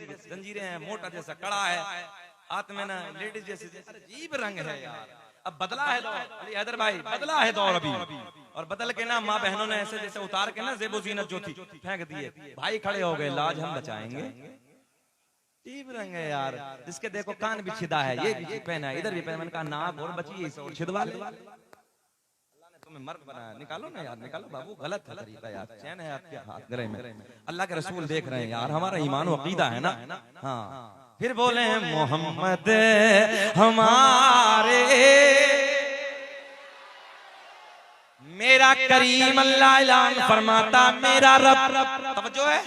जैसी जंजीरें हैं, मोटा जैसा कड़ा है, हाथ में ना लेडीज जैसी, अजीब रंग है यार। अब बदला है दौर, अली हैदर भाई, बदला है दौर अभी, और बदल के ना माँ बहनों ने ऐसे जैसे उतार के ना जेबो जीनत जो थी फेंक दिए, भाई खड़े हो गए, लाज हम बचाएंगे। अजीब रंग है यार, जिसके देखो कान भी छिदा है, ये भी पहना है, इधर भी पहना, मैंने कहा नाक और बची है छिदवा ले, तुम्हें मर्द बनाया, निकालो ना यार, निकालो बाबू, गलत है तरीका यार, चैन है आपके हाथ गले में, अल्लाह के रसूल देख रहे हैं यार, हमारा ईमान व अकीदा है ना। हाँ, फिर बोले मोहम्मद हमारे, मेरा करीम अल्लाह ऐलान फरमाता, मेरा रब, तवज्जो है,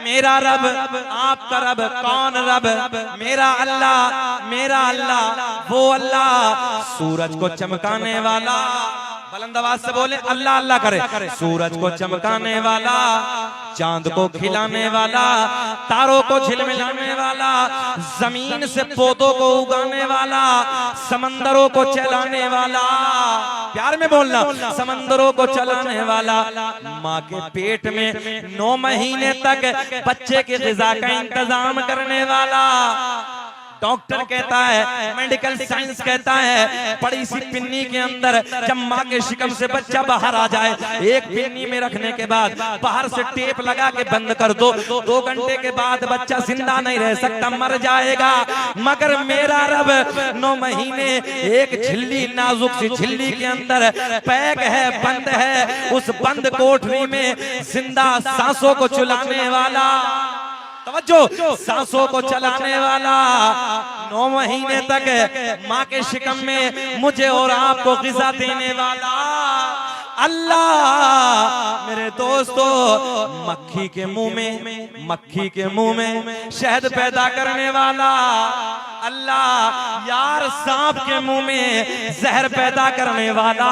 मेरा रब, आपका रब, कौन रब, मेरा अल्लाह, वो अल्लाह सूरज को चमकाने वाला, बुलंद आवाज से बोले अल्लाह अल्लाह करे, सूरज को चमकाने वाला, चांद को खिलाने वाला, तारों को झिलमिलाने वाला, जमीन से पौधों को उगाने वाला, समंदरों को चलाने वाला, प्यार में बोलना, समंदरों को चलाने वाला, माँ के पेट में 9 महीने तक बच्चे की ग़िज़ा का इंतजाम करने वाला, डॉक्टर कहता है, मेडिकल साइंस कहता है, बड़ी सी पिन्नी के अंदर जब माँ के शिकम से बच्चा बाहर आ जाए, एक पिन्नी में रखने के बाद बाहर से टेप लगा के बंद कर दो, 2 घंटे के बाद बच्चा जिंदा नहीं रह सकता, मर जाएगा। मगर मेरा रब 9 महीने एक झिल्ली, नाजुक सी झिल्ली के अंदर पैक है, बंद है, उस बंद कोठरी में जिंदा सांसों को चलाने वाला, तवज्जो, सांसों को चलाने वाला, 9 महीने तक माँ के शिकम में मुझे और आपको ग़िज़ा देने वाला अल्लाह। मेरे दोस्तों, मक्खी के मुंह में शहद पैदा करने वाला अल्लाह, यार सांप के मुंह में जहर पैदा करने वाला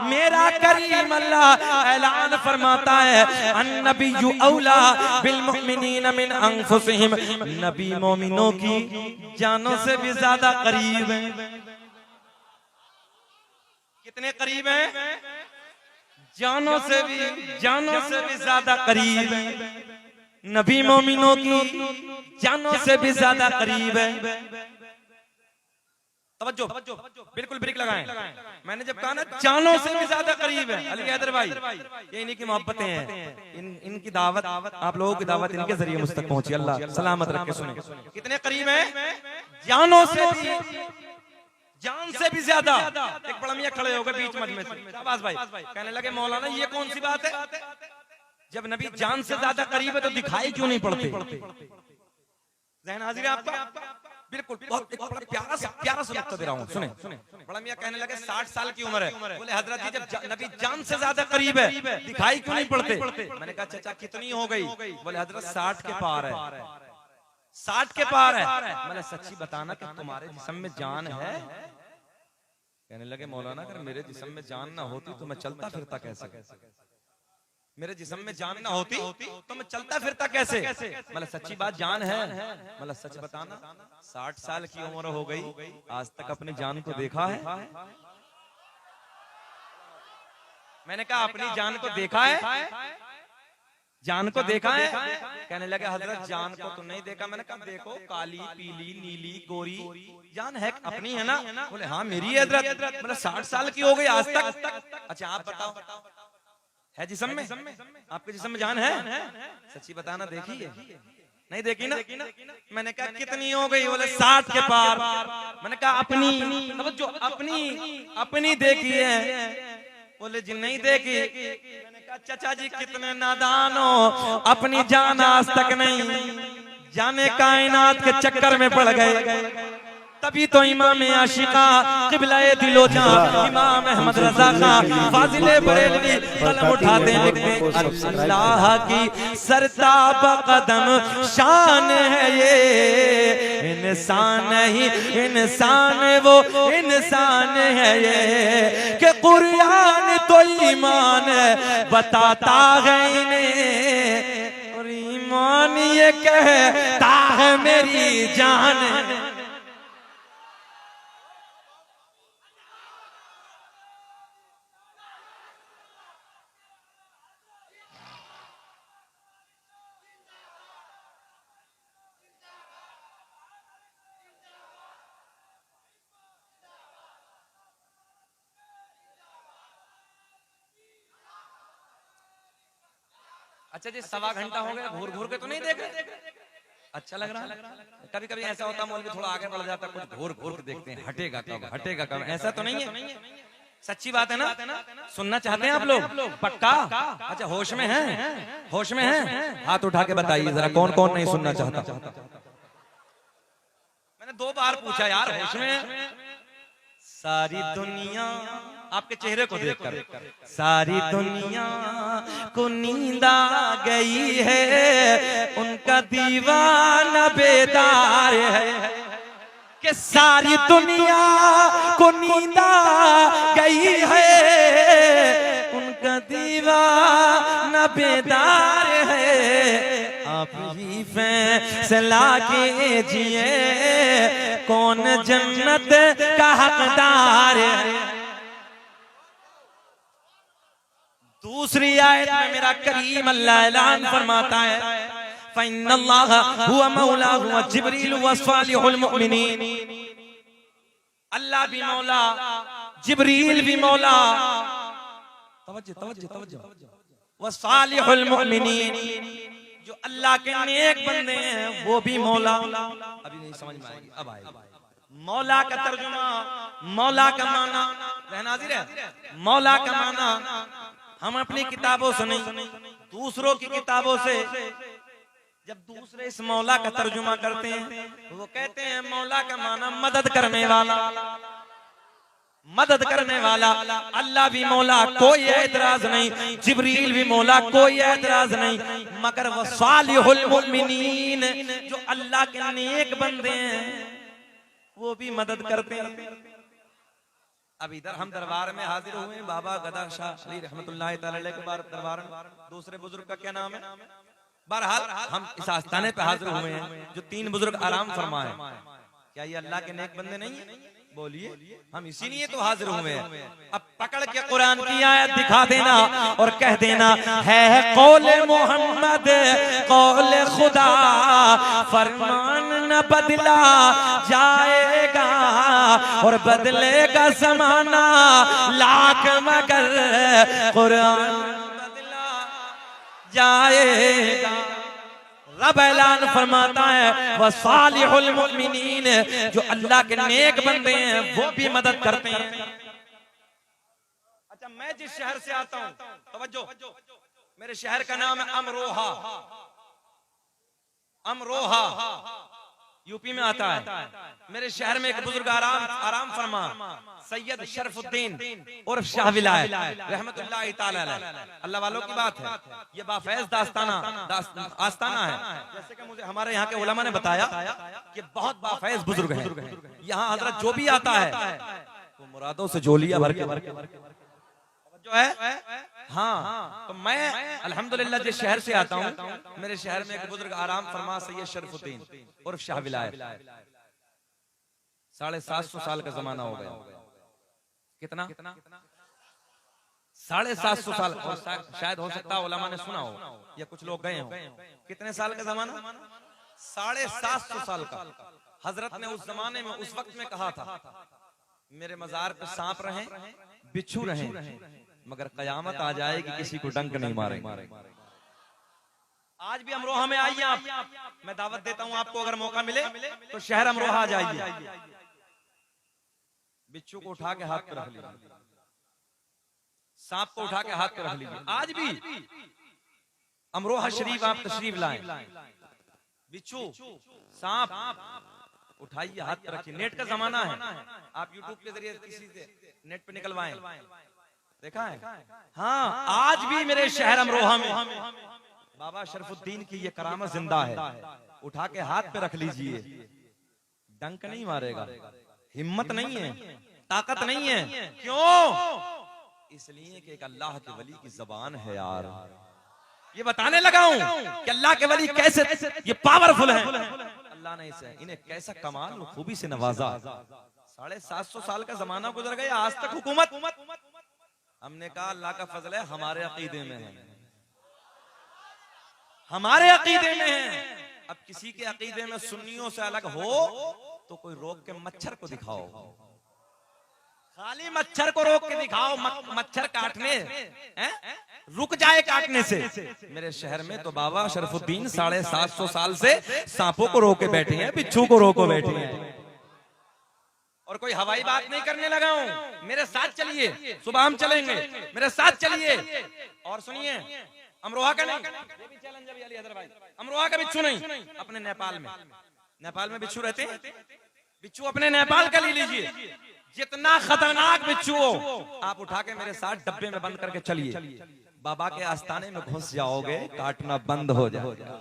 मेरा करीम अल्लाह ऐलान फरमाता है, अन्नबिय्यु औला बिल मुमिनीन मिन अनफुसिहिम, नबी मोमिनों की जानों से भी ज्यादा करीब है। कितने करीब हैं? जानों से भी ज्यादा करीब है, नबी मोमिनों की जानों से भी ज्यादा करीब है। तवज्जो, बिल्कुल ब्रेक लगाएं। मैंने जब कहा ना जानों से भी ज्यादा करीब है, अली हैदर भाई, ये इन्हीं की मोहब्बतें हैं, इनकी दावत, आप लोगों की दावत इनके जरिए मुझ तक पहुंची, अल्लाह सलामत रख के सुने। कितने करीब है? जानों से भी, जान से भी ज्यादा। एक बड़ा मियां खड़े हो गए बीच मजमे से, शाबाश भाई, कहने लगे मौलाना ये कौन सी बात है, जब नबी जान से ज्यादा करीब है तो दिखाई क्यों नहीं पड़ते? ज़हन हाजिर है आपका? बिल्कुल, बहुत एक बड़ा प्यारा सा नुक्ता दे रहा हूँ, सुने। बड़ा मियां कहने लगे 60 साल की उम्र है, बोले हजरत जी जब नबी जान से ज्यादा करीब है दिखाई क्यों नहीं पड़ते? मैंने कहा चाचा कितनी हो गई? बोले हजरत 60 के पार है, 60 के पार है। मैंने सच्ची बताना कि तुम्हारे जिस्म में जान है? कहने लगे मौलाना अगर मेरे जिस्म में जान ना होती तो मैं चलता फिरता कैसे? मेरे जिस्म में जान ना होती तो मैं चलता फिरता कैसे? मतलब सच्ची बात जान है? मतलब सच बताना, 60 साल की उम्र हो गई, आज तक अपनी जान को देखा है? मैंने कहा अपनी जान को देखा है? जान को देखा है? कहने लगे हजरत जान को तो नहीं देखा। मैंने कहा देखो, काली पीली नीली गोरी जान है, अपनी है ना? बोले हाँ मेरी है हजरत। मतलब 60 साल की हो गई आज तक। अच्छा आप बताओ, है जिस्म में? आपके जिस्म में जान है? सच्ची बताना देखी है? नहीं देखी ना? मैंने कहा कितनी हो गई? बोले 60 के पार। मैंने कहा अपनी, जो अपनी देखी है? बोले जी नहीं देखी। मैंने कहा चाचा जी कितने नादान हो, अपनी जान आज तक नहीं जाने कायनात के चक्कर में पड़ गए। तभी तो इमाम आशिका क़िबला-ए दिलो जां इमाम अहमद रज़ा खां फाज़िले बरेलवी कलम उठाते लिखते अल्लाह की सरताब कदम शान है ये, इंसान ही इंसान वो इंसान है ये, कि कुरान तो ईमान बताता है इन्हें, और ईमान ये कहता है मेरी जान। अच्छा जी, 1.25 घंटा हो गया, घूर घूर के तो नहीं देख रहे? अच्छा लग रहा है? कभी कभी ऐसा होता है मौलवी थोड़ा आगे बढ़ जाता है, कुछ घूर घूर के देखते हैं, हटेगा कब हटेगा कब, ऐसा तो नहीं है? सच्ची बात है ना? सुनना चाहते हैं आप लोग? पक्का? अच्छा, होश में हैं? होश में हैं? हाथ उठा के बताइए जरा, कौन कौन नहीं सुनना चाहता? मैंने 2 बार पूछा यार, होश में? सारी दुनिया आपके चेहरे को देखकर, सारी दुनिया को नींद आ गई है, उनका दीवाना बेदार है। कि सारी दुनिया को नींद आ गई है, उनका दीवाना बेदार है। आप ही फैसला कीजिए कौन जन्नत का हकदार है। दूसरी आयत में मेरा करीम अल्लाह ऐलान फरमाता है, फ़इन्नल्लाह हुवा मौलाहु व जिब्रील व सालिहुल मुमिनीन। अल्लाह भी मौला, जिब्रील भी मौला, तवज्जो तवज्जो तवज्जो, व सालिहुल मुमिनीन, जो अल्लाह के नेक बंदे हैं वो भी मौला। अभी नहीं समझ में आएगी, अब आएगी। मौला का तर्जुमा, मौला का माना, रहनाज़िर है, मौला का माना हम अपनी किताबों से नहीं, दूसरों की किताबों से जब दूसरे इस मौला का तर्जुमा करते हैं वो कहते हैं मौला का माना मदद करने वाला, मदद करने वाला। अल्लाह भी मौला, कोई एतराज नहीं, जिब्रील भी मौला, कोई एतराज नहीं, मगर वो सालिहुल मुमिनीन, जो अल्लाह के नेक बंदे हैं वो भी मदद करते हैं। अब इधर हम दरबार में हाजिर हुए बाबा गदा शाह अली रहमतुल्लाह तआला अलैह के दरबार में, दूसरे बुजुर्ग का क्या नाम है? बहरहाल हम इस आस्थाने पे हाजिर हुए हैं जो 3 बुजुर्ग आराम फरमाए। क्या ये अल्लाह के नेक बंदे नहीं है? बोलिए, हम इसीलिए तो हाजिर हुए हैं। अब पकड़ के कुरान की आयत दिखा देना और कह देना है कौले मोहम्मद कौले खुदा, फरमान न बदला जाएगा और बदलेगा ज़माना लाख, मगर कुरान बदला जाएगा। रब ऐलान फरमाता है वह सालिहुल मुमिनीन, जो अल्लाह के नेक बंदे हैं वो भी मदद करते हैं। अच्छा, मैं जिस शहर से आता हूं, तवज्जो, मेरे शहर का नाम है अमरोहा। अमरोहा यूपी में आता है। मेरे शहर में एक बुजुर्ग आराम फरमा, सैयद शरफुद्दीन उर्फ शाह विलायत रहमतुल्लाह तआला अलैह। अल्लाह वालों की बात है, ये बाफैज आस्ताना है। जैसे कि मुझे हमारे यहाँ के उलमा ने बताया कि बहुत बाफैज बुजुर्ग हैं। यहाँ हजरत जो भी आता है वो मुरादों से झोलियां भर के जो है। हाँ, तो मैं अल्हम्दुलिल्लाह जिस शहर से आता हूँ, मेरे शहर में एक बुजुर्ग आराम फरमा सैयद शरफुद्दीन उर्फ शाह विलायत, 750 साल का जमाना हो गया। कितना? 750 साल, शायद हो सकता है उलमा ने सुना हो या कुछ लोग गए हो। कितने साल का जमाना? 750 साल का। हजरत ने उस जमाने में उस वक्त में कहा था मेरे मजार पे सांप रहे, बिच्छू रहे, मगर कयामत आ जाएगी किसी को डंक नहीं मारेंगे। आज भी अमरोहा में आइए आप, मैं दावत देता हूं आपको, अगर मौका मिले तो शहर अमरोहा जाइए। बिच्छू को उठा के हाथ पे रख लीजिए, सांप को उठा के हाथ पे रख लीजिए। आज भी अमरोहा शरीफ आप तशरीफ लाएं, बिच्छू सांप उठाइए, हाथ पे रखिए। नेट का जमाना है, आप यूट्यूब के जरिए किसी से नेट पे निकलवाएं, देखा है? हाँ, आज भी मेरे शहर अमरोहा में बाबा शरफुद्दीन की ये करामत जिंदा है। उठा के हाथ पे रख लीजिए, डंक नहीं मारेगा, हिम्मत नहीं है, ताकत नहीं है। क्यों? इसलिए कि एक अल्लाह के वली की जबान है यार। ये बताने लगा हूं कि अल्लाह के वली कैसे ये पावरफुल है। अल्लाह ने इन्हें कैसा कमाल और खूबी से नवाजा। 750 साल का जमाना गुजर गया, आज तक हुकूमत। हमने कहा अल्लाह का फजल है, हमारे अकीदे में है, हमारे अकीदे में है। अब किसी के अकीदे में सुन्नियों से अलग हो तो कोई रोक के मच्छर को दिखाओ, खाली मच्छर को रोक के दिखाओ, मच्छर काटने रुक जाए काटने से। मेरे शहर में तो बाबा शरफुद्दीन 750 साल से सांपों को रोके बैठे हैं, बिच्छू को रोको बैठे हैं, और कोई हवाई बात नहीं करने लगा हूं। मेरे साथ चलिए, सुबह हम चलेंगे, मेरे साथ चलिए। और सुनिए, अमरोहा का नहीं, ये भी चैलेंज है अली हैदर भाई, अमरोहा का बिच्छू नहीं, अपने नेपाल में बिच्छू रहते हैं। बिच्छू अपने नेपाल का ले लीजिए, जितना खतरनाक बिच्छू हो आप उठा के मेरे साथ डब्बे में बंद करके चलिए, बाबा के आस्थाने में घुस जाओगे, काटना बंद हो जाएगा।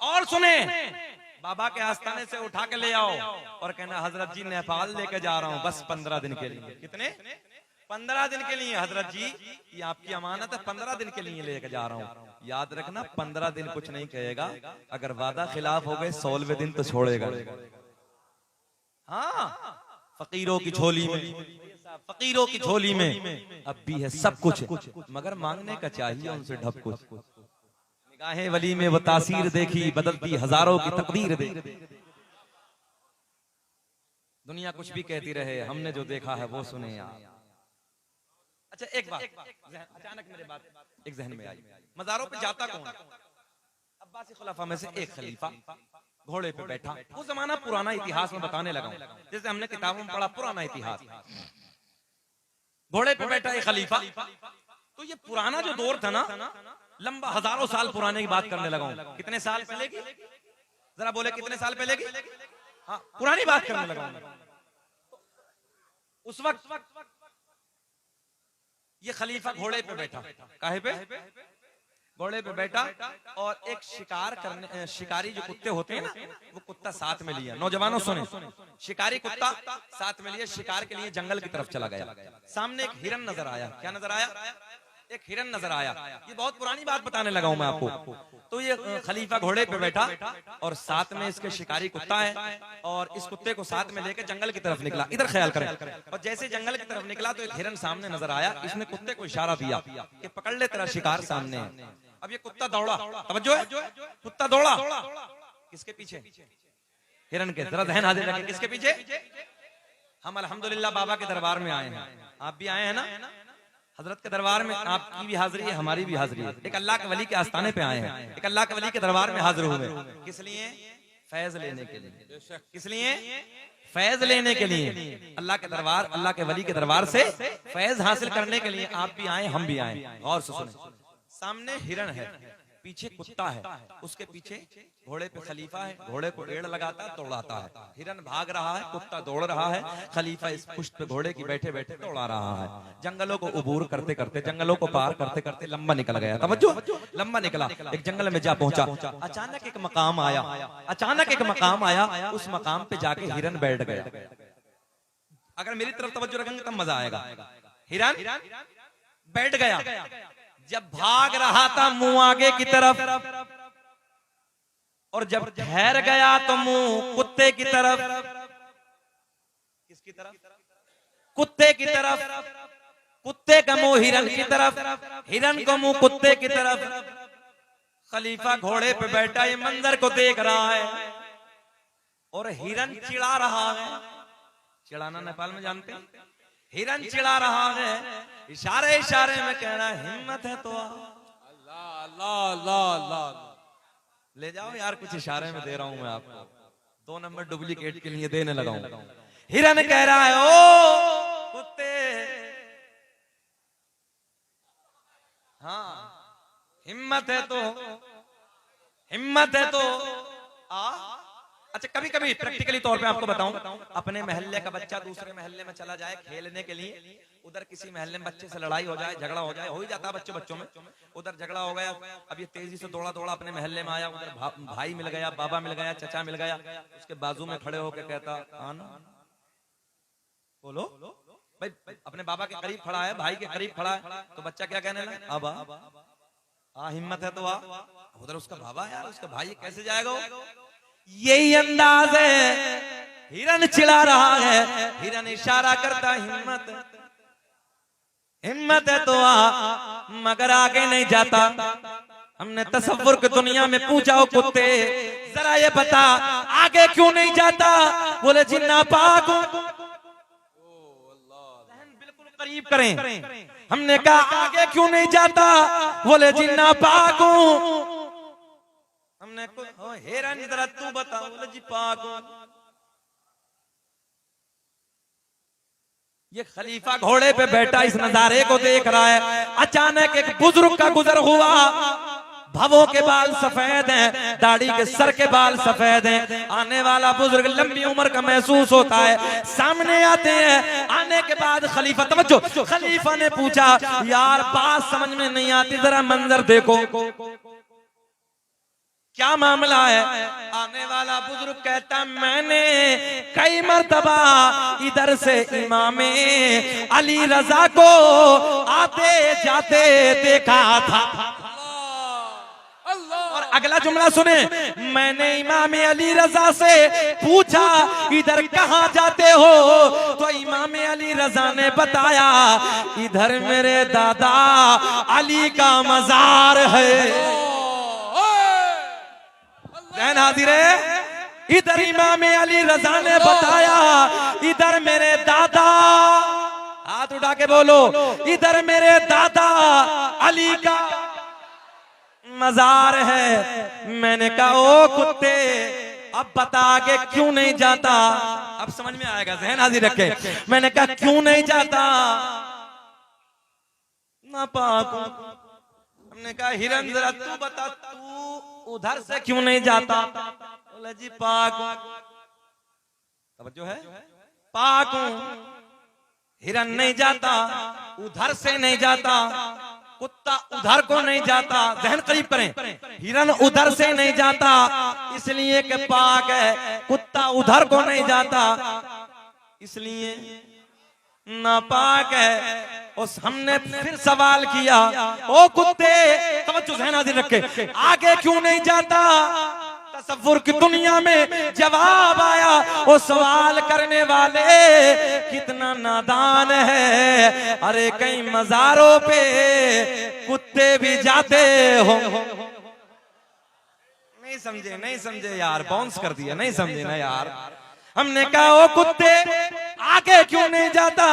और सुने, बाबा के आस्थाने से उठा के ले आओ और कहना हजरत जी नेपाल लेके जा रहा हूं, बस 15 दिन के लिए। कितने? 15 दिन के लिए। हजरत जी ये आपकी अमानत है, 15 दिन के लिए लेके जा रहा हूं। याद रखना 15 दिन कुछ नहीं कहेगा, अगर वादा खिलाफ हो गए 16वें दिन तो छोड़ेगा। हाँ, फकीरों की झोली में, फकीरों की झोली में अब भी है सब कुछ, मगर मांगने का चाहिए उनसे ढब कुछ। निगाहे वली में वो तासीर देखी, बदलती हजारों की तकदीर देखी। दुनिया कुछ भी कहती रहे, हमने जो देखा है वो सुने यार। अच्छा एक बात अचानक मेरे बात एक जहन में आई, मज़ारों पे जाता कौन? अब्बासी खुलाफा में से एक खलीफा घोड़े पे बैठा। वो जमाना पुराना इतिहास में बताने लगा हूं, जैसे हमने किताबों में पढ़ा पुराना इतिहास। घोड़े पे बैठा एक खलीफा। तो ये पुराना जो दौर था ना, लंबा हजारों साल पुराने की बात करने लगा हूं। कितने साल पहले की? जरा बोले कितने साल पहले की? हाँ, पुरानी बात करने लगा हूं। उस वक्त ये खलीफा घोड़े पे बैठा। काहे पे? घोड़े पे बैठा, और एक शिकारी जो कुत्ते होते हैं ना, वो कुत्ता साथ में लिया। नौजवानों सुने, शिकारी कुत्ता साथ में लिया, शिकार के लिए जंगल की तरफ चला गया। सामने एक हिरन नजर आया। क्या नजर आया? एक हिरन नजर आया। ये बहुत पुरानी बात बताने लगा हूं मैं आपको। तो ये खलीफा घोड़े पे बैठा और साथ में इसके शिकारी कुत्ता है, और इस कुत्ते को साथ में लेकर जंगल की तरफ निकला। इधर ख्याल करें। और जैसे जंगल की तरफ निकला तो एक हिरन सामने नजर आया। इसने कुत्ते को इशारा दिया कि पकड़ ले, तेरा शिकार सामने है। अब ये कुत्ता दौड़ा, तवज्जो है, कुत्ता दौड़ा किसके पीछे? हिरन के। जरा ध्यान हाजिर रखें, किसके पीछे? हम अल्हम्दुलिल्लाह बाबा के दरबार में आए हैं। आप भी आए हैं ना? हजरत के दरबार में आपकी भी हाजिरी है, हमारी भी हाजिरी है। एक अल्लाह के वली के आस्थाने पे आए हैं, एक अल्लाह के वली के दरबार में हाजिर हुए। किस लिए? फैज लेने के लिए। किस लिए? फैज लेने के लिए। अल्लाह के दरबार, अल्लाह के वली के दरबार से फैज हासिल करने के लिए आप भी आए, हम भी आए। गौर से सुने, सामने हिरन है, पीछे कुत्ता है, उसके पीछे घोड़े पे खलीफा है। घोड़े को एड़ लगाता दौड़ाता है। हिरन भाग रहा है, कुत्ता दौड़ रहा है, खलीफा इस पुष्ट पे घोड़े की बैठे बैठे दौड़ा रहा है। जंगलों को उबूर करते करते, जंगलों को पार करते करते लंबा निकल गया। तवज्जो, लंबा निकला, एक जंगल में जा पहुंचा। अचानक एक मकाम आया, अचानक एक मकाम आया। उस मकाम पे जाके हिरन बैठ गया। अगर मेरी तरफ तवज्जो रखेंगे तब मजा आएगा। हिरन बैठ गया। जब भाग रहा था मुंह आगे की तरफ, और जब ठहर गया तो मुंह कुत्ते की तरफ। किसकी तरफ? कुत्ते की तरफ। कुत्ते का मुंह हिरन की तरफ, हिरन का मुंह कुत्ते की तरफ। खलीफा घोड़े पे बैठा ये मंजर को देख रहा है, और हिरन चिढ़ा रहा है। चिढ़ाना नेपाल में जानते हैं? हिरन चिढ़ा रहा है, इशारे इशारे में कह रहा है, हिम्मत है तो अल्लाह अल्लाह अल्लाह अल्लाह ले जाओ यार, कुछ इशारे में दे रहा हूं मैं आपको। 2 नंबर डुप्लीकेट के लिए देने लगा हूं। हिरन कह रहा है, ओ कुत्ते, हाँ हिम्मत है तो, हिम्मत है तो आ। अच्छा, कभी कभी प्रैक्टिकली तौर पे आपको बताऊं, अपने महल्ले का बच्चा दूसरे महल्ले में चला जाए खेलने के लिए, उधर किसी महल्ले में बच्चे से लड़ाई हो जाए, झगड़ा हो जाए, हो ही जाता है बच्चों में। उधर झगड़ा हो गया, अब ये तेजी से दौड़ा दौड़ा अपने महल्ले में आया। उधर भाई मिल गया, बाबा मिल गया, चचा मिल गया। उसके बाजू में खड़े होकर कहता, आना बोलो भाई, अपने बाबा के करीब खड़ा है, भाई के करीब खड़ा है, तो बच्चा क्या कहने लगा? अब हिम्मत है तो आ। उधर उसका बाबा, यार उसका भाई कैसे जाएगा? यही अंदाज है। हिरन चिढ़ा रहा है, हिरन इशारा करता, हिम्मत हिम्मत है तो आ, मगर आगे नहीं जाता। हमने तसव्वुर की दुनिया में पूछा, कुत्ते जरा ये बता आगे क्यों नहीं जाता? बोले जिन्ना पाक हूं। करीब करें। हमने कहा आगे क्यों नहीं जाता? बोले जी नापाक हूं। हमने को हैरान, जरा तू बता। बोले जी पाक हूं। ये खलीफा घोड़े पे बैठा इस नजारे को देख रहा है। अचानक एक बुजुर्ग का गुजर हुआ। भवों के बाल सफेद हैं, दाढ़ी के सर के बाल सफेद हैं। आने वाला बुजुर्ग लंबी उम्र का महसूस होता है। सामने आते हैं। आने के बाद खलीफा, तवज्जो, खलीफा ने पूछा यार बात समझ में नहीं आती, जरा मंजर देखो, क्या मामला है? आने वाला बुजुर्ग कहता मैंने कई मर्तबा इधर से इमामे अली रजा को आते जाते देखा था। और अगला जुमला सुने, मैंने इमाम अली रजा से पूछा इधर कहाँ जाते हो? तो इमाम अली रजा ने बताया इधर मेरे दादा अली का मजार है। हाजिर है, इधर इमाम अली रजा ने बताया इधर मेरे दादा, हाथ उठा के बोलो, इधर मेरे दादा अली का मजार है। मैंने कहा ओ कुत्ते, अब बता के क्यों नहीं जाता? अब समझ में आएगा, ज़हन हाजिर रखे। मैंने कहा क्यों नहीं जाता? नापाक। हमने कहा हिरन जरा तू बता, तू उधर से क्यों नहीं जाता? बोला जी पाक। तवज्जो है, पाक हूं। हिरन नहीं जाता, उधर से नहीं जाता, कुत्ता उधर को नहीं जाता। ज़हन करीब करें, हिरन उधर से नहीं जाता इसलिए कि पाक है, कुत्ता उधर को नहीं जाता इसलिए नापाक है। उस हमने फिर सवाल किया ओ कुत्ते, तवज्जो ज़हन हाजिर रखे, आगे क्यों नहीं जाता? तसव्वुर की दुनिया में जवाब आया, वो सवाल करने वाले कितना नादान है। अरे कई मजारों पे कुत्ते भी जाते हो। नहीं समझे, नहीं समझे यार, बाउंस कर दिया, नहीं समझे ना यार। हमने कहा ओ कुत्ते आगे क्यों नहीं जाता?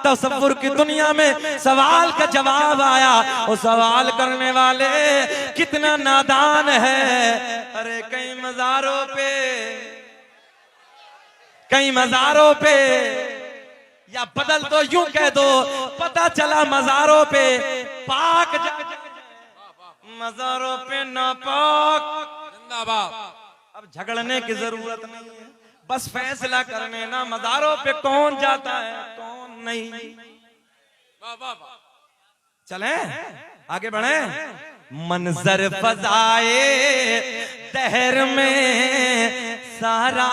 तसव्वुर की दुनिया में सवाल का जवाब आया, वो सवाल करने वाले कितना नादान है। अरे कई मजारों पे, कई मजारों पे, या बदल दो यूं कह दो, पता चला मजारों पे पाक, मजारों पे नापाक। अब झगड़ने की जरूरत नहीं है, बस फैसला करने ना मजारों पे कौन जाता है कौन नहीं। चलें आगे बढ़े। मंजर फजाए दहर में सारा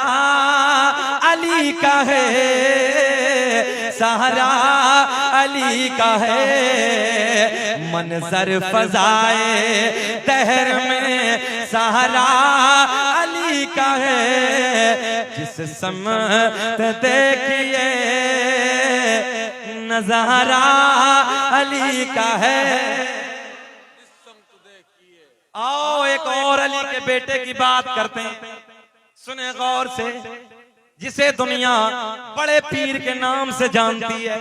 अली का है, सारा अली का है। मंजर फजाए दहर में सारा अली का है। जिस समत देखिए नजारा अली का है। आओ एक और अली के बेटे की बात करते हैं, सुने गौर से। जिसे दुनिया बड़े पीर के नाम से जानती है,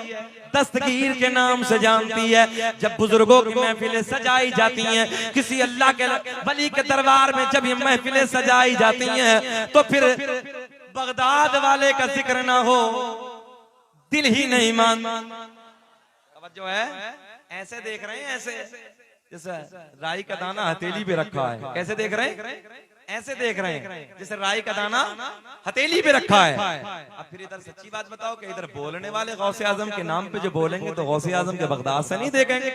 दस्तगीर के नाम से जानती है। जब बुजुर्गों की महफिलें सजाई जाती हैं, किसी अल्लाह के वली के दरबार में जब ये महफिलें सजाई जाती हैं, तो फिर बगदाद वाले का जिक्र ना हो दिल ही नहीं मान। जो है ऐसे देख रहे हैं, ऐसे जैसे राई का दाना हथेली पे रखा है। कैसे देख रहे हैं? ऐसे देख रहे हैं जैसे राई का दाना हथेली पे रखा है। अब फिर इधर सच्ची बात बताओ कि इधर बोलने वाले गौसे आजम के नाम पे जो बोलेंगे तो गौसे आजम के बगदाद से नहीं देखेंगे,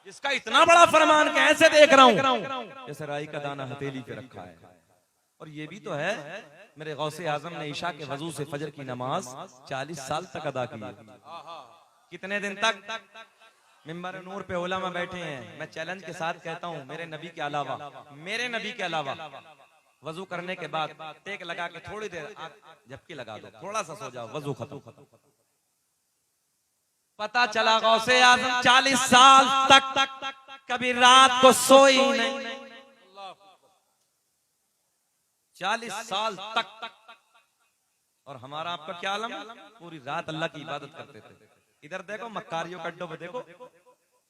जिसका इतना बड़ा फरमान कैसे देख रहा हूं जैसे राई का दाना हथेली पे रखा है। और ये भी तो है मेरे गौसे आजम ने ईशा के वजू से फजर की नमाज 40 साल तक अदा की। कितने दिन तक? मिंबर नूर पे उलमा बैठे हैं। मैं चैलेंज के साथ कहता हूं, मेरे नबी के अलावा वजू करने के बाद टेक लगा के थोड़ी देर झपकी लगा दो, थोड़ा सा सो जाओ, वजू खत्म। पता चला गौसे आजम 40 साल तक कभी रात को सोई नहीं। 40 साल तक। और हमारा आपका क्या आलम? पूरी रात अल्लाह की इबादत करते थे। इधर देखो मक्कारियों के अड्डों पे देखो,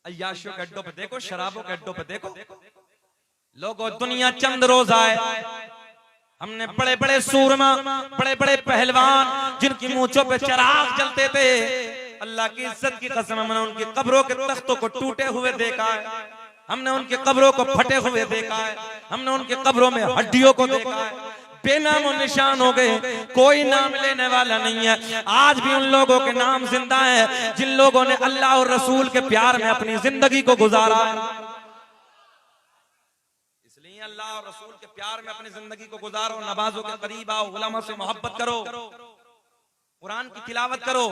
अय्याशियों के अड्डों पे देखो, शराबों के अड्डों पे देखो। लोगों दुनिया चंद रोज आए, हमने बड़े बड़े सूरमा, बड़े बड़े पहलवान जिनकी मूंछों पे चिराग जलते थे, अल्लाह की इज्जत की कसम हमने उनकी कब्रों के तख्तों को टूटे हुए देखा है, हमने उनकी कब्रों को फटे हुए देखा है, हमने उनकी कब्रों में हड्डियों को देखा है, बेनाम और निशान हो गए, कोई नाम लेने वाला नहीं है। आज भी उन लोगों के नाम जिंदा है जिन लोगों ने अल्लाह और रसूल के प्यार में अपनी जिंदगी को गुजारा। इसलिए अल्लाह और रसूल के प्यार में अपनी जिंदगी को गुजारो, नमाजों के करीब आओ, उलमा से मोहब्बत करो, कुरान की तिलावत करो।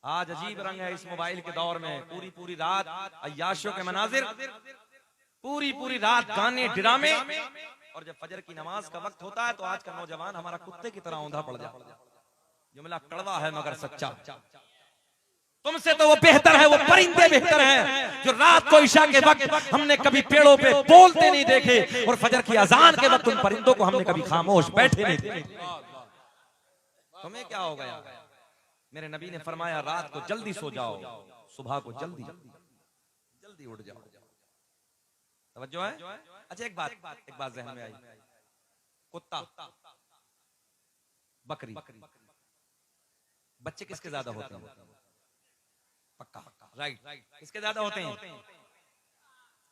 आज अजीब रंग है इस मोबाइल के दौर में, पूरी पूरी रात अय्याशियों के मनाजिर, पूरी पूरी रात गाने ड्रामे, और जब फजर की नमाज का वक्त होता है तो आज का नौजवान हमारा कुत्ते की तरह औंधा पड़ जाता है। जुमला कड़वा है मगर सच्चा। तुमसे तो वो बेहतर है, वो परिंदे बेहतर हैं जो रात को इशा के वक्त हमने कभी पेड़ों पे बोलते नहीं देखे, और फजर की अजान के वक्त उन परिंदों को हमने कभी खामोश बैठे नहीं देखे। तुम्हें क्या हो गया? मेरे नबी ने फरमाया रात को जल्दी सो जाओ, सुबह को जल्दी जल्दी उठ जाओ। तवज्जो है? अच्छा एक बात ज़हन में आई, कुत्ता, बकरी, बच्चे किसके ज्यादा होते हैं? पक्का राइट, किसके ज्यादा होते हैं?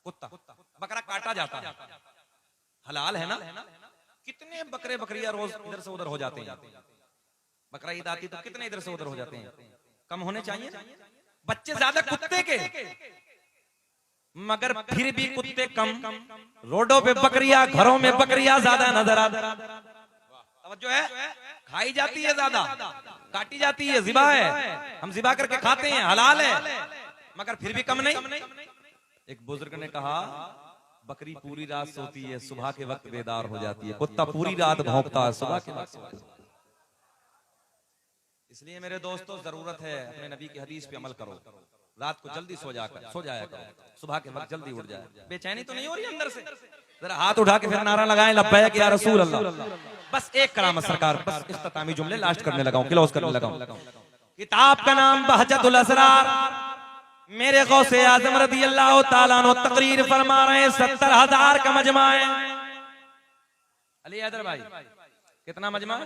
कुत्ता। बकरा काटा जाता है, हलाल है ना? कितने बकरे बकरियां रोज इधर से उधर हो जाते हैं? बकरा ईद आती तो कितने इधर से उधर हो जाते हैं? कम होने चाहिए। बच्चे ज्यादा कुत्ते के, मगर फिर भी कुत्ते कम, रोडों पे बकरियां, घरों में बकरियां ज्यादा नजर आती। जो है खाई जाती है ज्यादा, काटी जाती है, ज़िबा है, हम ज़िबा करके खाते हैं, हलाल है, मगर फिर भी कम नहीं। एक बुजुर्ग ने कहा बकरी पूरी रात सोती है, सुबह के वक्त बेदार हो जाती है, कुत्ता पूरी रात भौंकता है, सुबह के वक्त। इसलिए मेरे दोस्तों जरूरत है अपने नबी की हदीस पे अमल करो, रात को जल्दी सो जाया करो, सुबह के वक्त जल्दी उठ जाए। बेचैनी तो नहीं हो रही अंदर से? जरा हाथ उठा के फिर नारा लगाएं, लब्बैक या रसूल अल्लाह। बस एक करामत सरकार, बस इख्तितामी जुमले लास्ट करने लगाऊं, क्लोज करने लगाऊं। किताब का नाम बहजतुल असरार, मेरे गौसे आजम रज़ी अल्लाह ताला अन्हु तकरीर फरमा रहे हैं, 70,000 का मजमा है। अली हैदर भाई कितना मजमा?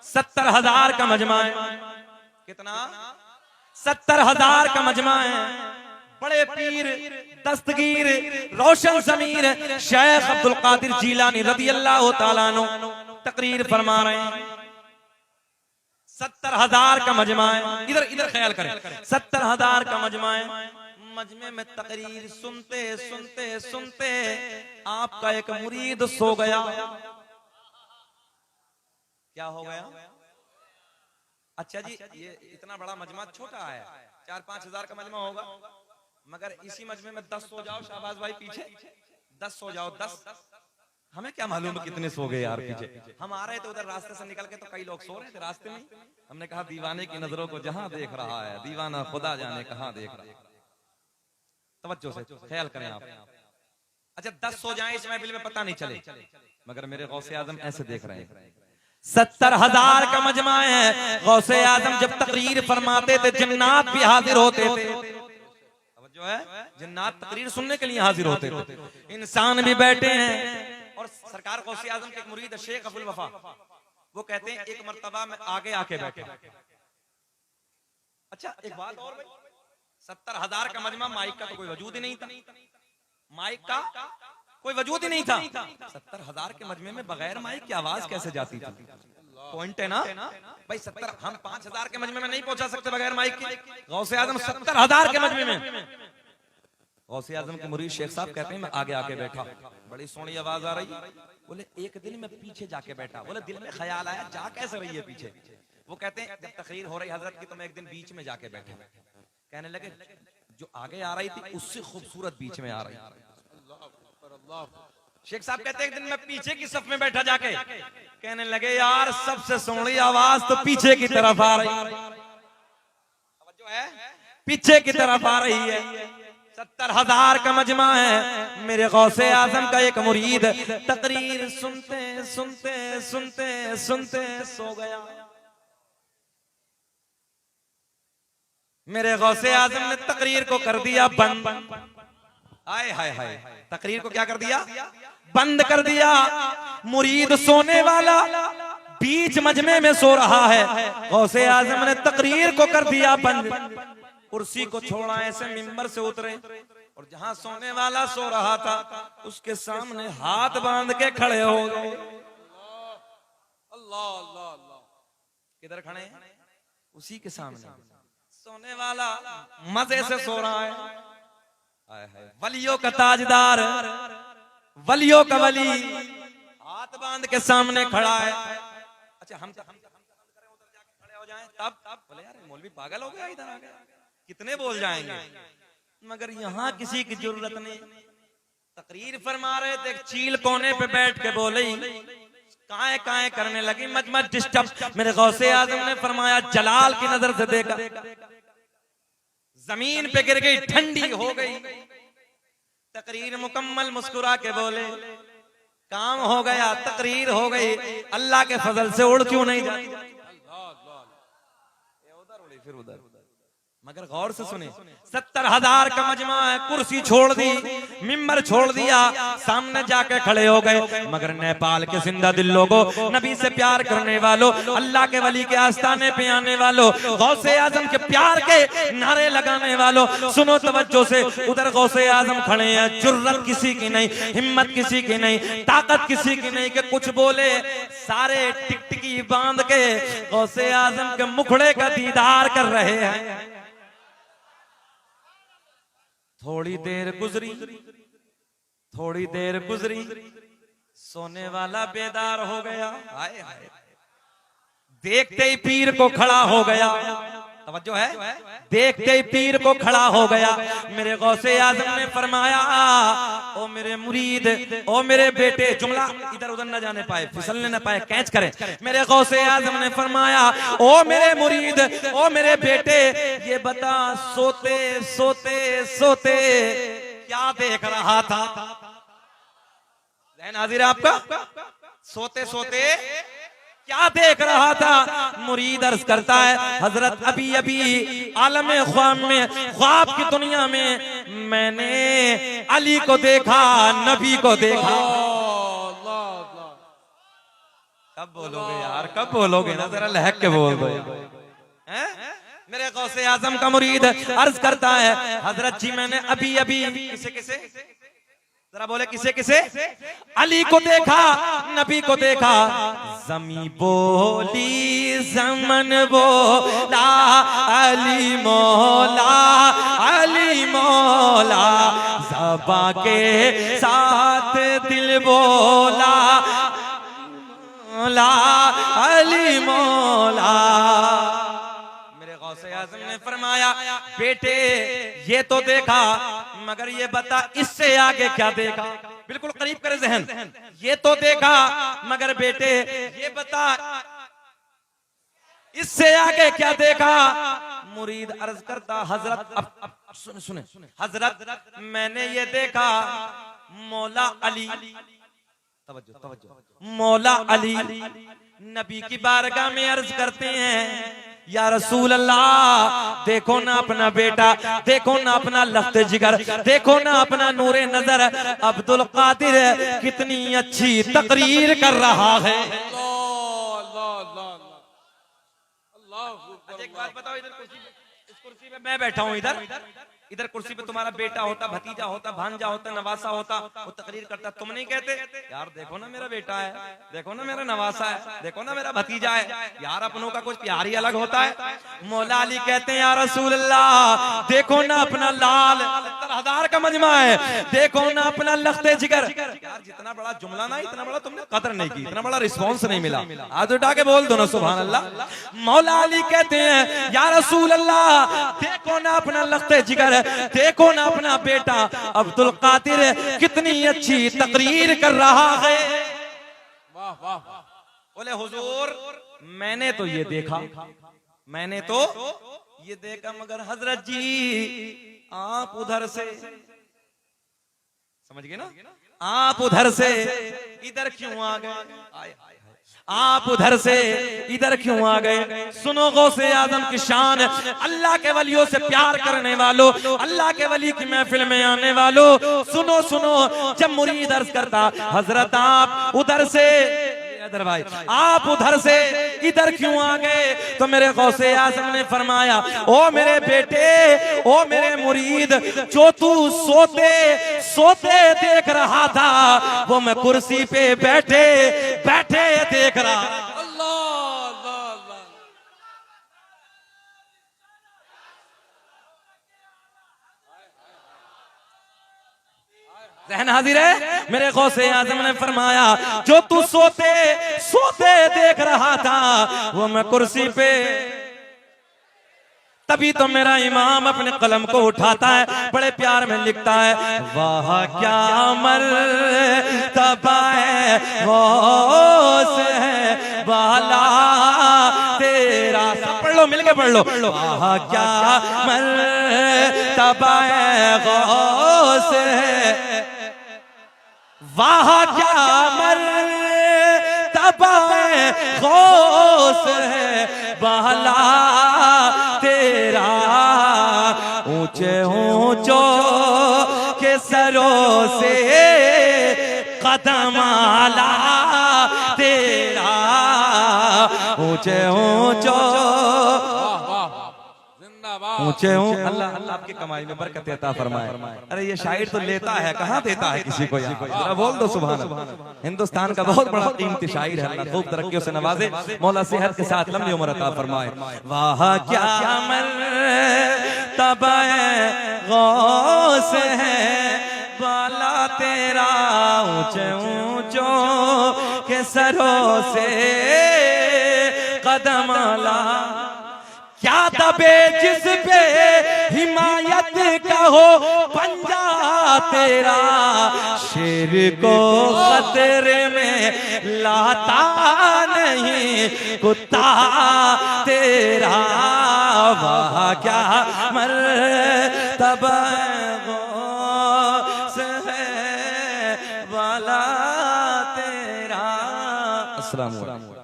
70,000 का मजमा है। कितना? 70,000 का मजमा है। बड़े पीर, दस्तगीर, रोशन ज़मीर शेख अब्दुल कादिर जीलानी रज़ी अल्लाह ताला अन्हु तकरीर फरमा रहे हैं। 70,000 का मजमा है। इधर ख्याल करें, 70,000 का मजमा है। मजमे में तकरीर सुनते सुनते सुनते आपका एक मुरीद सो गया। क्या हो गया? अच्छा जी, ये इतना बड़ा मजमा छोटा है, 4-5 हजार का मजमा होगा, मगर इसी मजमे में 10 सो जाओ, शाहबाज भाई पीछे 10 सो जाओ, 10, हमें क्या मालूम कितने सो गए यार पीछे। हम आ रहे थे उधर रास्ते से निकल के तो कई लोग सो रहे थे रास्ते में। हमने कहा दीवाने की नजरों को जहां देख रहा है दीवाना खुदा जाने कहां देख रहा है। तवज्जो से ख्याल करें आप। अच्छा 10 सो जाएं इस महफिल में पता नहीं चले, मगर मेरे गौसे आजम ऐसे देख रहे हैं। 70,000 का मजमा है। गौसे आजम जब तकरीर फरमाते थे जन्नात भी हाजिर होते थे। जो है जन्नात तकरीर सुनने के लिए हाजिर होते थे, इंसान भी बैठे हैं। और सरकार गौसे आजम के एक मुरीद शेख अब्दुल वफा, वो कहते हैं एक मर्तबा में आगे आके बैठे। अच्छा एक बात और, 70,000 का मजमा, माइक का तो कोई वजूद ही नहीं था, माइक का कोई वजूद ही नहीं था। 70,000 के मजमे में बगैर माइक की आवाज कैसे जाती थी? पॉइंट है ना भाई। 70 हम 5,000 के मजमे में नहीं पहुंचा सकते बगैर माइक के। गौसे आजम 70,000 के मजमे में। गौसे आजम के मुरीद शेख साहब कहते हैं मैं आगे आके बैठा, बड़ी सोहनी आवाज आ रही। बोले एक दिन मैं पीछे जाके बैठा। बोले दिल में ख्याल आया जा कैसे रही है पीछे? वो कहते हैं जब तकरीर हो रही हजरत की तो मैं एक दिन बीच में जाके बैठा। कहने लगे जो आगे आ रही थी उससे खूबसूरत बीच में आ रही। शेख साहब कहते हैं एक दिन मैं पीछे की सफ में बैठा जाके, कहने लगे यार सबसे सोहनी आवाज तो पीछे की तरफ आ रही है, पीछे की तरफ आ रही है। 70,000 का मजमा है। मेरे गौसे आजम का एक मुरीद तकरीर सुनते सुनते सुनते सुनते सो गया। मेरे गौसे आजम ने तकरीर को कर दिया बंद। हाय हाय हाय, तकरीर को क्या कर दिया? बंद कर दिया। मुरीद सोने वाला बीच मजमे में सो रहा है, गौसे आजम ने तकरीर को कर दिया बंद। कुर्सी को छोड़ा, ऐसे मिंबर से उतरे और जहां सोने वाला सो रहा था उसके सामने हाथ बांध के खड़े हो गए। अल्लाह अल्लाह अल्लाह। किधर खड़े हैं? उसी के सामने। सोने वाला मजे से सो रहा है। वलियों का ताजदार, वलियों का वली हाथ बांध के सामने खड़ा है। अच्छा, हम उधर जाके खड़े हो जाएं तब बोले यार मौलवी पागल हो गया, इधर आ गया, कितने बोल जाएंगे। मगर यहाँ किसी की जरूरत नहीं। तकरीर फरमा रहे थे, चील कोने पे बैठ के बोले, काए काए करने लगी, मत डिस्टर्ब। मेरे गौसे आजम ने फरमाया, जलाल की नजर से देखा, जमीन पे गिर गई, ठंडी हो गई। तकरीर मुकम्मल, मुस्कुरा के बोले, काम हो गया, तकरीर हो गई, अल्लाह के फजल से उड़ क्यों नहीं जाती? उधर उड़ी फिर उधर। मगर गौर से सुने, 70,000 का मजमा है, कुर्सी छोड़ दी, मिंबर छोड़ दिया, सामने जाके खड़े हो गए। मगर नेपाल के जिंदा दिल लोगों, नबी से प्यार करने वालों, अल्लाह के वली के आस्थाने पे आने वालों, गौसे आजम के प्यार के नारे लगाने वालों, सुनो तवज्जो से। उधर गौसे आजम खड़े हैं, जुर्रत किसी की नहीं, हिम्मत किसी की नहीं, ताकत किसी की नहीं कि कुछ बोले। सारे टिकटिकी बांध के गौसे आजम के मुखड़े का दीदार कर रहे हैं। थोड़ी देर गुजरी, थोड़ी देर गुजरी, सोने वाला बेदार हो गया। हाय हाय, देखते ही पीर को खड़ा हो गया। तवज्जो है, देखते ही पीर को खड़ा हो गया। मेरे गौसे आजम ने फरमाया, ओ मेरे मुरीद, ओ मेरे बेटे, जुमला इधर उधर न जाने पाए, फिसलने न पाए, कैच करें। मेरे गौसे आजम ने फरमाया, ओ मेरे मुरीद, ओ मेरे बेटे, ये बता, सोते सोते सोते क्या देख रहा था? ज़हन हाजिर है आपका? सोते सोते क्या देख रहा था? मुरीद अर्ज करता है, हजरत अभी अभी आलम ख्वाब में, ख्वाब की दुनिया में मैंने अली को देखा, नबी को देखा। कब बोलोगे यार, कब बोलोगे ना, जरा लहक के बोल दो। मेरे गौसे आजम का मुरीद अर्ज करता है, हजरत जी मैंने अभी अभी किसे किसे, जरा बोले किसे किसे, अली को देखा, नबी को देखा। जमी बोली, जमन बोला, अली मौला, अली मौला, ज़बा के साथ दिल बोला, मौला, अली मौला। गौसे आज़म ने फरमाया, बेटे ये तो देखा, मगर ये बता इससे आगे क्या देखा? बिल्कुल करीब करे जहन। ये तो देखा, मगर बेटे ये बता इससे आगे क्या देखा? मुरीद अर्ज करता, हजरत अब सुने सुने, हजरत मैंने ये देखा, मौला अली, तवज्जो तवज्जो, मौला अली नबी की बारगाह में अर्ज करते हैं, या रसूल अल्लाह, देखो ना अपना बेटा, देखो ना अपना लख्त जिगर, देखो ना अपना नूरे नजर, अब्दुल कादिर कितनी अच्छी तकरीर कर रहा है। एक बात बताओ, इधर इस कुर्सी पे मैं बैठा हूँ, इधर कुर्सी पे तुम्हारा बेटा होता, भतीजा होता, भांजा होता, नवासा होता, वो तकरीर करता, तुम नहीं कहते यार देखो ना मेरा बेटा है, देखो ना मेरा नवासा है, देखो ना मेरा भतीजा है? यार अपनों का कुछ प्यार ही अलग होता है। मौला अली कहते हैं, या रसूल अल्लाह, देखो ना अपना लाल, 70,000 का मजमा है, देखो ना अपना लख्ते जिगर। यार जितना बड़ा जुमला ना, इतना बड़ा तुमने कदर नहीं की, इतना बड़ा रिस्पॉन्स नहीं मिला। हाथ उठा के बोल दो ना सुभान अल्लाह। मौला अली कहते हैं, या रसूल अल्लाह, देखो ना अपना लख्ते जिगर, देखो ना अपना बेटा अब्दुल कादिर कितनी अच्छी तकरीर कर रहा है। वाह वाह। बोले हुजूर मैंने तो ये देखा, मैंने तो ये देखा, मगर हजरत जी आप उधर से, समझ गए ना, आप उधर से इधर क्यों आ गए? आप उधर से इधर क्यों आ गए? सुनो गौसे आजम की शान, अल्लाह के वलियों से प्यार करने वालों, अल्लाह के वली की महफिल में आने वालों, सुनो सुनो। जब मुरीद अर्ज करता हजरत आप उधर से इधर, भाई आप उधर से इधर क्यों आ गए? तो मेरे गौसे आजम ने फरमाया, ओ मेरे बेटे, ओ मेरे मुरीद, जो तू सोते सोते देख रहा था वो मैं कुर्सी पे बैठे बैठे देख रहा। अल्लाह अल्लाह अल्लाह। ज़हन हाजिर है? मेरे गौसे आज़म ने फरमाया, जो तू सोते सोते देख रहा था वो मैं कुर्सी पे। तभी तो मेरा इमाम अपने कलम को उठाता है, बड़े प्यार में लिखता है, वाह क्या मर्तबा है गौस है बाला तेरा। सब पढ़ लो, मिलके पढ़ लो। वाह क्या मर्तबा है गौस है, वाह क्या मर्तबा है गौस है बाला तेरा। ऊंचे ऊंचों के सरों से कदम आला तेरा। ऊंचे ऊंचों ऊंचे हूँ। अल्लाह अल्लाह आपकी कमाई में बरकत अता फरमाए। अरे ये शायर तो लेता है, कहाँ देता है किसी को? यहाँ बोल दो सुभान अल्लाह। हिंदुस्तान का बहुत बड़ा कीमती शायर है, अल्लाह खूब तरक्कियों से नवाजे, मौला सेहत के साथ लंबी उम्र अता फरमाए। वाह क्या मर्तबा है गौस है बाला तेरा। ऊंचे ऊंचों के सरों से कदम आला। क्या दबे जिस पे हिमायत का हो पंजा तेरा। शेर को खतरे में लाता नहीं कुत्ता तेरा। वाह क्या मर्तबा गौस है वाला तेरा। अस्सलाम वालेकुम।